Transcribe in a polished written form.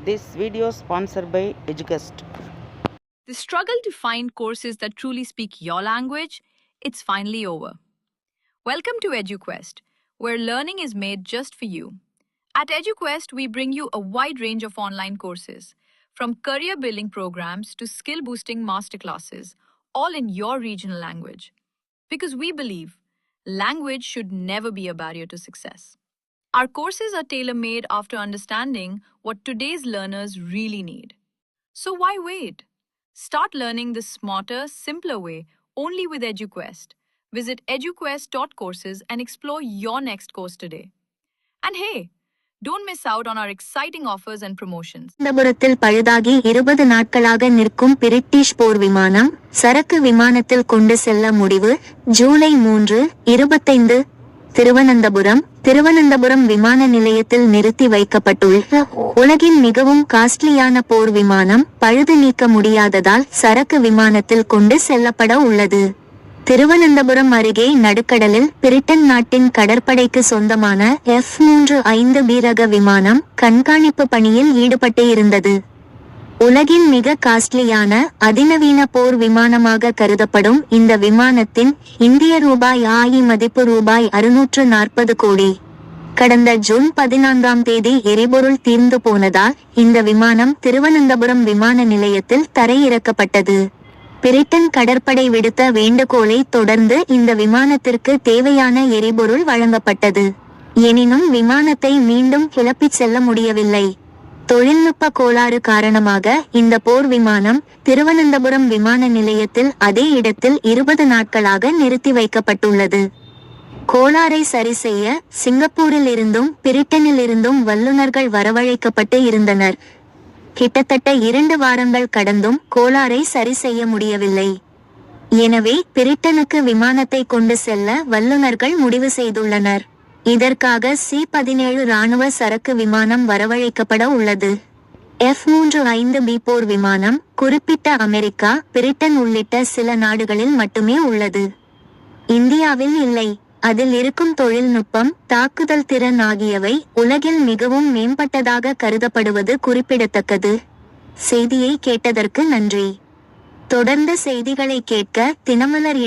This video sponsored by Eduquest. The struggle to find courses that truly speak your language, it's finally over. Welcome to EduQuest, where learning is made just for you. At EduQuest, we bring you a wide range of online courses, from career building programs to skill boosting masterclasses, all in your regional language. Because we believe language should never be a barrier to success. Our courses are tailor-made after understanding what today's learners really need. So why wait? Start learning the smarter, simpler way only with EduQuest. Visit eduquest.courses and explore your next course today. And hey, don't miss out on our exciting offers and promotions. திருவனந்தபுரத்தில் பழுதாகி 20 நாட்களாக நிற்கும் British போர் விமானம் சரக்கு விமானத்தில் கொண்டு செல்ல முடிவு. ஜூலை 3, 25 திருவனந்தபுரம் விமான நிலையத்தில் நிறுத்தி வைக்கப்பட்டுள்ள உலகின் மிகவும் காஸ்ட்லியான போர் விமானம் பழுது நீக்க முடியாததால் சரக்கு விமானத்தில் கொண்டு செல்லப்பட உள்ளது. திருவனந்தபுரம் அருகே நடுக்கடலில் பிரிட்டன் நாட்டின் கடற்படைக்கு சொந்தமான F-35B ரக விமானம் கண்காணிப்பு பணியில் ஈடுபட்டு இருந்தது. உலகின் மிக காஸ்ட்லியான அதிநவீன போர் விமானமாக கருதப்படும் இந்த விமானத்தின் இந்திய ரூபாய் மதிப்பு ரூபாய் 640 கோடி. கடந்த ஜூன் 14 எரிபொருள் தீர்ந்து போனதால் இந்த விமானம் திருவனந்தபுரம் விமான நிலையத்தில் தரையிறக்கப்பட்டது. பிரிட்டன் கடற்படை விடுத்த வேண்டுகோளை தொடர்ந்து இந்த விமானத்திற்கு தேவையான எரிபொருள் வழங்கப்பட்டது. எனினும் விமானத்தை மீண்டும் கிளப்பிச் செல்ல முடியவில்லை. தொழில்நுட்ப கோளாறு காரணமாக இந்த போர் விமானம் திருவனந்தபுரம் விமான நிலையத்தில் அதே இடத்தில் 20 நாட்களாக நிறுத்தி வைக்கப்பட்டுள்ளது. கோளாறை சரி செய்ய சிங்கப்பூரில் இருந்தும் பிரிட்டனில் இருந்தும் வல்லுநர்கள் வரவழைக்கப்பட்டு இருந்தனர். கிட்டத்தட்ட 2 வாரங்கள் கடந்தும் கோளாறை சரி செய்ய முடியவில்லை. எனவே பிரிட்டனுக்கு விமானத்தை கொண்டு செல்ல வல்லுநர்கள் முடிவு செய்துள்ளனர். இதற்காக C-17 ராணுவ சரக்கு விமானம் வரவழைக்கப்பட உள்ளது. F-35B போர் விமானம் குறிப்பிட்ட அமெரிக்கா, பிரிட்டன் உள்ளிட்ட சில நாடுகளில் மட்டுமே உள்ளது. இந்தியாவில் இல்லை. அதில் இருக்கும் தொழில்நுட்பம், தாக்குதல் திறன் ஆகியவை உலகில் மிகவும் மேம்பட்டதாக கருதப்படுவது குறிப்பிடத்தக்கது. செய்தியை கேட்டதற்கு நன்றி. தொடர்ந்து செய்திகளை கேட்க தினமலர்